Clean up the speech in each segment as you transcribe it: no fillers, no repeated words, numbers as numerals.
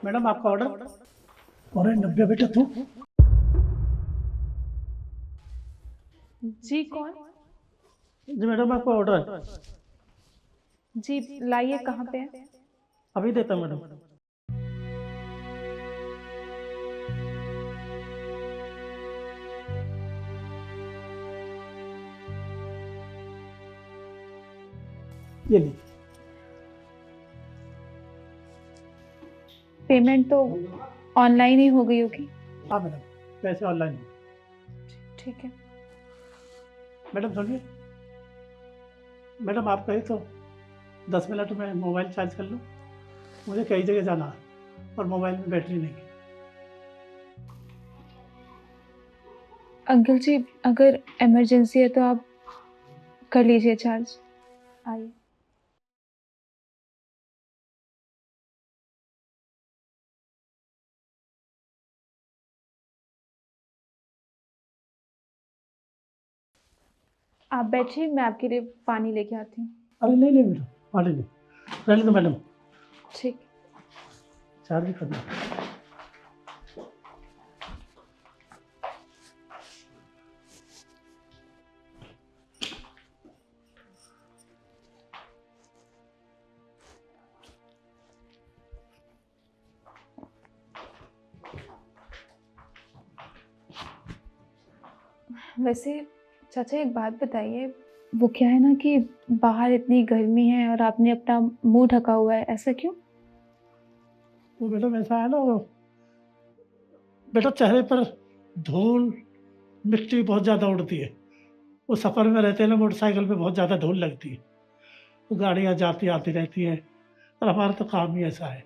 Madam आपका order. और 90 बेटा तू। जी कौन? जी मैडम आपका ऑर्डर है। जी लाइए, कहाँ पे है? अभी देता हूँ मैडम। ये ली। पेमेंट तो ऑनलाइन ही हो गई होगी। हाँ मैडम, पैसे ऑनलाइन। ठीक है। मैडम सुनिए, मैडम आप कहीं तो 10 मिनट में मोबाइल चार्ज कर लो। मुझे कई जगह जाना है और मोबाइल में बैटरी नहीं है। अंकल जी, अगर इमरजेंसी है तो आप कर लीजिए चार्ज। आइए। आप बैठिए, मैं आपके लिए पानी लेके आती हूँ। अरे नहीं नहीं मैडम, पानी नहीं, रहने दो मैडम, ठीक। चार्ज भी करना। वैसे चाचा एक बात बताइए, वो क्या है ना कि बाहर इतनी गर्मी है और आपने अपना मुंह ढका हुआ है, ऐसा क्यों? वो मैडम ऐसा है ना, वो बेटा चेहरे पर धूल मिट्टी बहुत ज़्यादा उड़ती है। वो सफ़र में रहते हैं ना, मोटरसाइकिल पे बहुत ज़्यादा धूल लगती है। तो गाड़ियाँ जाती आती रहती हैं और हमारा तो काम ही ऐसा है।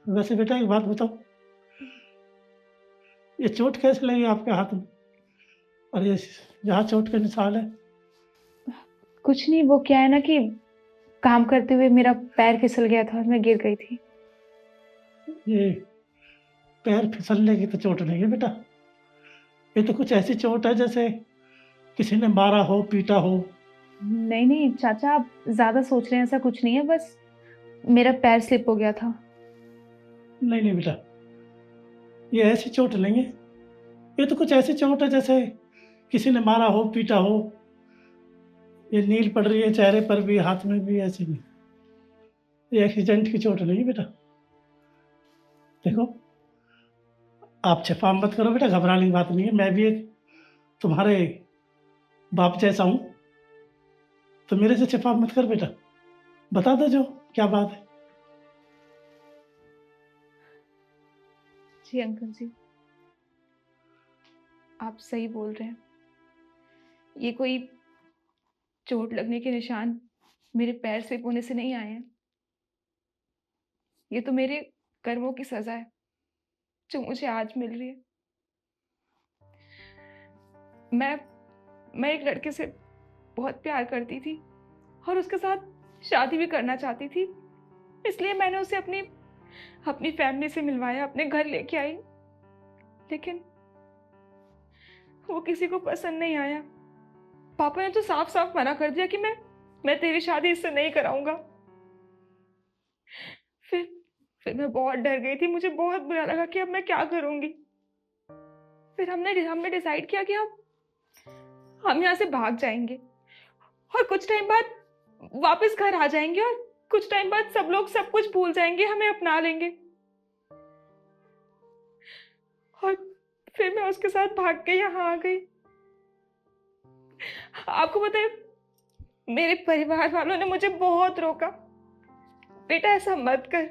वैसे बेटा एक बात बताओ, ये चोट कैसे लगी आपके हाथ में? और ये यहाँ चोट के निशान है। कुछ नहीं, वो क्या है ना कि काम करते हुए मेरा पैर फिसल गया था और मैं गिर गई थी। ये पैर फिसलने की तो चोट नहीं है बेटा, ये तो कुछ ऐसी चोट है जैसे किसी ने मारा हो, पीटा हो। नहीं नहीं चाचा, आप ज्यादा सोच रहे हैं, ऐसा कुछ नहीं है, बस मेरा पैर स्लिप हो गया था। नहीं नहीं बेटा, ये ऐसी चोट नहीं है। ये तो कुछ ऐसी चोट है जैसे किसी ने मारा हो, पीटा हो। ये नील पड़ रही है चेहरे पर भी, हाथ में भी, ऐसे नहीं। ये एक्सीडेंट की चोट नहीं है बेटा। देखो, आप छिपा मत करो बेटा, घबराने की बात नहीं है। मैं भी एक तुम्हारे बाप जैसा हूँ, तो मेरे से छिपा मत कर बेटा। बता दो जो क्या बात है। जी अंकल जी, आप सही बोल रहे हैं। ये कोई चोट लगने के निशान मेरे पैर स्लिप होने से नहीं आए हैं। ये तो मेरे कर्मों की सजा है जो मुझे आज मिल रही है। मैं मैं एक लड़के से बहुत प्यार करती थी और उसके साथ शादी भी करना चाहती थी। इसलिए मैंने उसे अपनी अपनी फैमिली से मिलवाया, अपने घर लेके आई। लेकिन वो किसी को पसंद नहीं आया। पापा ने तो साफ साफ मना कर दिया कि मैं तेरी शादी इससे नहीं कराऊंगा। फिर फिर मैं बहुत डर गई थी, मुझे बहुत बुरा लगा कि अब मैं क्या करूंगी। फिर हमने हमने डिसाइड किया कि हम यहाँ से भाग जाएंगे और कुछ टाइम बाद वापस घर आ जाएंगे और कुछ टाइम बाद सब लोग सब कुछ भूल जाएंगे, हमें अपना लेंगे। और फिर मैं उसके साथ भाग के यहाँ आ गई। आपको पता है, मेरे परिवार वालों ने मुझे बहुत रोका, बेटा ऐसा मत कर,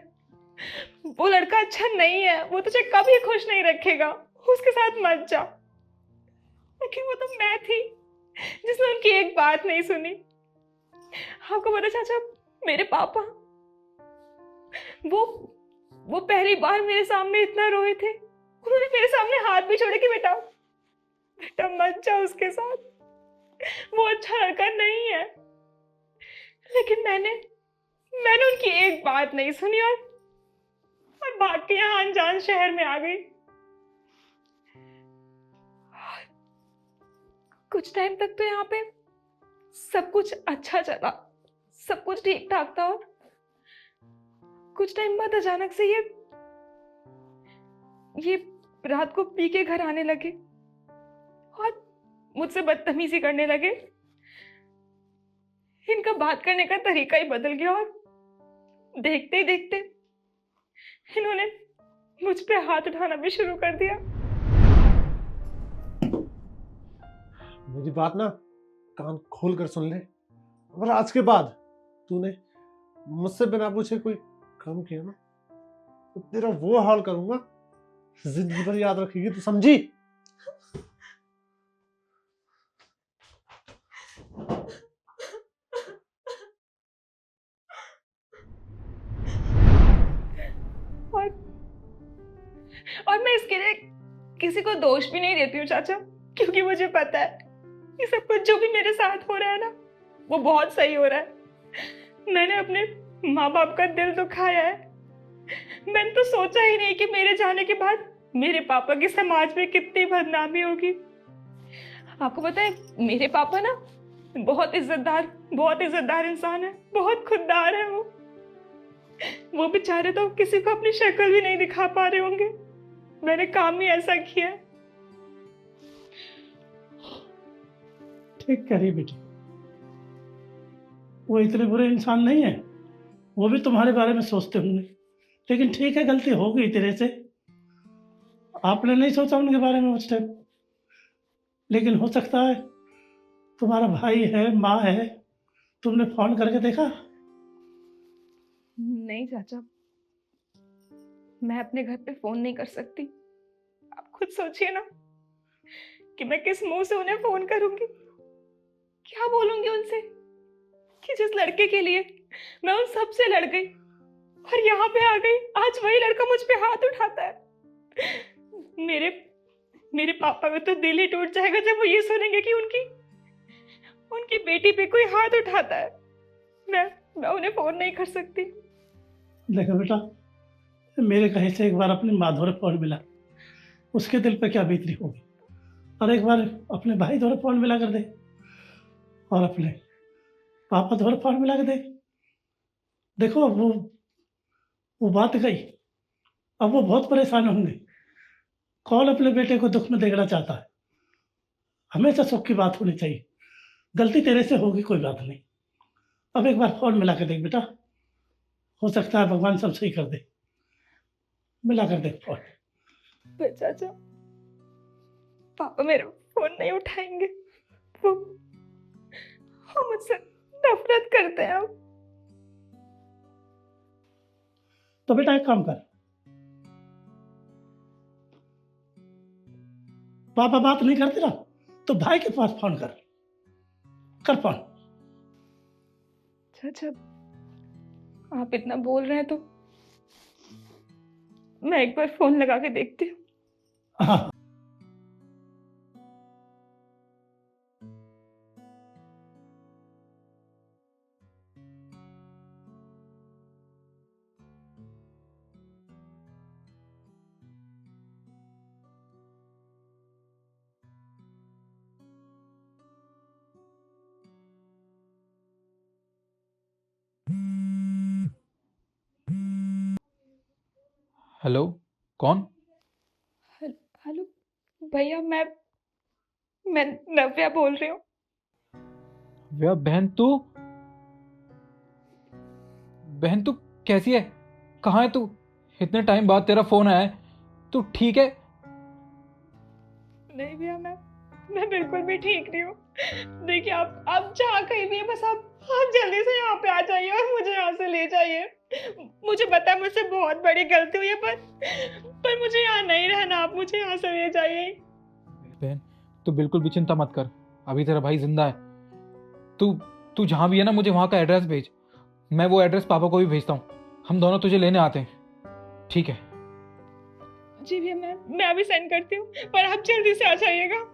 वो लड़का अच्छा नहीं है, वो तुझे कभी खुश नहीं रखेगा, उसके साथ मत जा। लेकिन वो तो मैं थी जिसने उनकी एक बात नहीं सुनी। आपको पता चाचा, मेरे पापा वो वो पहली बार मेरे सामने इतना रोए थे। उन्होंने मेरे सामने हाथ भी छोड़े कि बेटा बेटा मत जा उसके साथ, वो अच्छा लड़का नहीं है। लेकिन मैंने उनकी एक बात नहीं सुनी और भाग के यहाँ अनजान शहर में आ गई। कुछ टाइम तक तो यहाँ पे सब कुछ अच्छा चला, सब कुछ ठीक ठाक था। कुछ टाइम बाद अचानक से ये रात को पी के घर आने लगे और मुझसे बदतमीजी करने लगे। इनका बात करने का तरीका ही बदल गया और देखते ही देखते इन्होंने मुझ पे हाथ उठाना भी शुरू कर दिया। मेरी बात ना कान खोल कर सुन ले। अगर आज के बाद तूने मुझसे बिना पूछे कोई काम किया ना तो तेरा वो हाल करूंगा जिंदगी भर याद रखेगी, तू समझी? और मैं इसके लिए किसी को दोष भी नहीं देती हूँ चाचा, क्योंकि मुझे पता है ये सब कुछ जो भी मेरे साथ हो रहा है ना वो बहुत सही हो रहा है। मैंने अपने माँ बाप का दिल दुखाया है। मैंने तो सोचा ही नहीं कि मेरे जाने के बाद मेरे पापा की समाज में कितनी बदनामी होगी। आपको पता है मेरे पापा ना बहुत इज्जतदार इंसान है, बहुत खुददार है। वो बेचारे तो किसी को अपनी शक्ल भी नहीं दिखा पा रहे होंगे। मैंने काम ही ऐसा किया। ठीक कह रही बेटी, वो इतने बुरे इंसान नहीं है। वो भी तुम्हारे बारे में सोचते होंगे, लेकिन ठीक है, गलती हो गई तेरे से। आपने नहीं सोचा उनके बारे में उस टाइम, लेकिन हो सकता है तुम्हारा भाई है, माँ है, तुमने फोन करके देखा? नहीं चाचा, मैं अपने घर पे फोन नहीं कर सकती। आप खुद सोचिए ना कि मैं किस मुंह से उन्हें फोन करूंगी, क्या बोलूंगी उनसे कि जिस लड़के के लिए मैं उन सब से लड़ गई और यहाँ पे आ गई, आज वही लड़का मुझ पे हाथ उठाता है। मेरे पापा का तो दिल ही टूट जाएगा जब वो ये सुनेंगे कि उनकी बेटी पे कोई हाथ उठाता है। मैं उन्हें फोन नहीं कर सकती। देखो बेटा, मेरे कहे से एक बार अपने माधुर फोन मिला, उसके दिल पे क्या बीतती होगी। और एक बार अपने भाई द्वारा फोन मिला कर दे और अपने पापा द्वारा फोन मिला कर दे। देखो वो बात गई। अब वो बहुत परेशान होंगे। कौन अपने बेटे को दुख में देखना चाहता है? हमेशा सुख की बात होनी चाहिए। गलती तेरे से होगी, कोई बात नहीं। अब एक बार फोन मिला कर देख बेटा, हो सकता है भगवान सब सही कर दे। मिला कर देख फोन। पर चाचा, पापा मेरा फोन नहीं उठाएंगे। वो मुझसे नफरत करते हैं। अब तो बेटा एक काम कर, पापा बात नहीं करते ना तो भाई के पास फोन कर फोन। चाचा, आप इतना बोल रहे हैं तो मैं एक बार फोन लगा के देखती हूँ। हाँ, हेलो, कौन? हेलो भैया, मैं नव्या बोल रही हूँ। व्या, बहन तू कैसी है? कहाँ है तू? इतने टाइम बाद तेरा फोन आया है। तू ठीक है? नहीं भैया, मैं बिल्कुल भी ठीक नहीं हूँ। देखिए, आप जहाँ कहीं भी है, बस आप जल्दी से यहाँ पे आ जाइए और मुझे यहाँ से ले जाइए। मुझे पता है मुझसे बहुत बड़ी गलती हुई है, पर मुझे यहाँ नहीं रहना। आप मुझे यहाँ से ले जाइए। बहन, तू बिल्कुल भी चिंता मत कर। अभी तेरा भाई जिंदा है। तू जहाँ भी है ना, मुझे वहाँ का एड्रेस भेज। मैं वो एड्रेस पापा को भी भेजता हूँ। हम दोनों तुझे लेने आते हैं, ठीक है? जी भैया, मैं अभी सेंड करती हूँ, पर आप जल्दी से आ जाइएगा।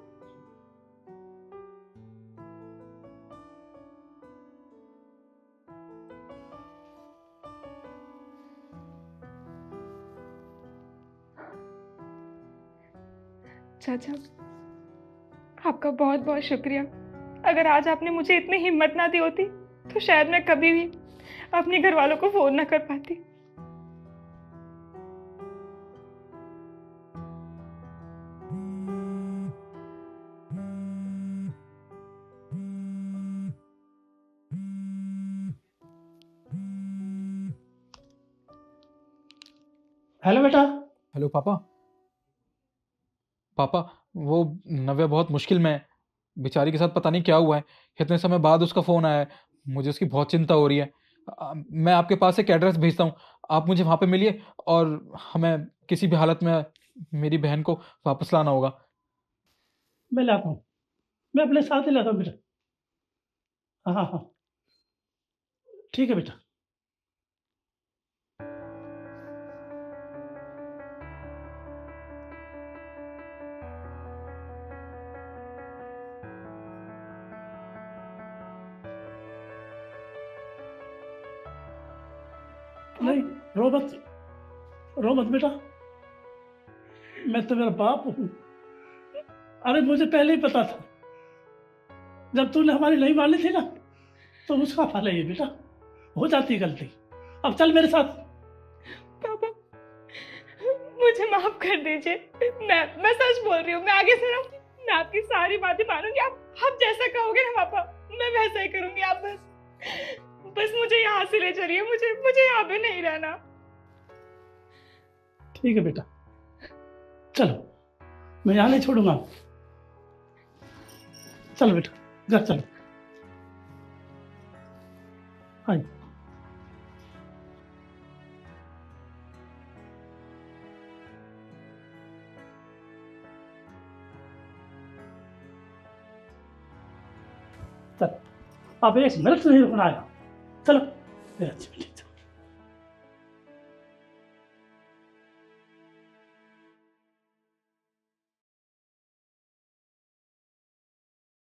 चाचा, आपका बहुत बहुत शुक्रिया। अगर आज आपने मुझे इतनी हिम्मत ना दी होती तो शायद मैं कभी भी अपने घर वालों को फोन ना कर पाती। हेलो बेटा। हेलो पापा। पापा, वो नव्या बहुत मुश्किल में है। बेचारी के साथ पता नहीं क्या हुआ है। इतने समय बाद उसका फोन आया है। मुझे उसकी बहुत चिंता हो रही है। मैं आपके पास एक एड्रेस भेजता हूँ, आप मुझे वहां पे मिलिए। और हमें किसी भी हालत में मेरी बहन को वापस लाना होगा। मैं लाता हूँ, मैं अपने साथ ही लाता हूँ बेटा। हाँ हाँ हाँ, ठीक है बेटा। नहीं, रो मत, रो मत बेटा, मैं तो मेरा बाप हूँ। अरे मुझे पहले ही पता था, जब तूने हमारी नहीं मानी थी ना, तो उसका फल है ये बेटा, हो जाती है गलती। अब चल मेरे साथ। पापा, मुझे माफ कर दीजिए। मैं सच बोल रही हूँ। मैं आगे से ना, मैं आपकी सारी बातें मानूंगी। आप जैसा कहोगे ना पापा, मैं वैसा ही करूंगी। आप बस मुझे यहाँ से ले चलिए। मुझे यहाँ पे नहीं रहना। ठीक है बेटा, चलो, मैं यहाँ नहीं छोड़ूंगा। चलो बेटा, घर चलो। हाँ, चल, अब एक मिनट नहीं रुकना है। चलो मेरे अच्छे बेटे।